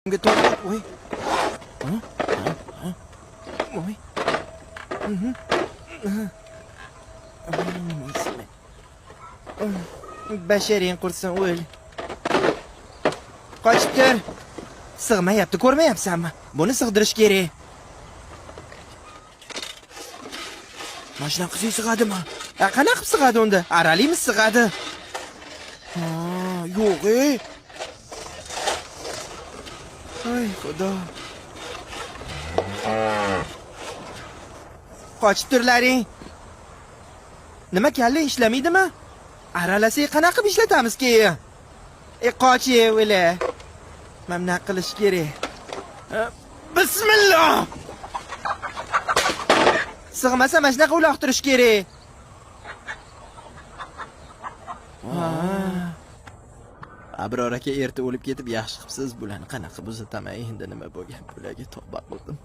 Unga to'g'ri. Voy. Voy. Basharing qursin o'l. Qochib tur. Sig'mayapti, ko'rmayapsanmi? Buni sig'dirish kerak. Mashina qizing sig'adimi? Qanaqa qilib sig'adi unda? Aralimi sig'adi? Yo'q. Ay, xudo. Qochib turlaring. Nima kalla ishlamaydimi? Aralasak qanaqa qilib ishlatamiz keyin? Qoch-ye, o'la. Mana qilish kerak. Bismillah. Sig'masa mana shunaqa uloqtirish kerak. Abror aka erta o'lib ketib yaxshi qilibsiz, bularni qanaqa buzataman, endi nima bo'lgan bularga tavba qildim.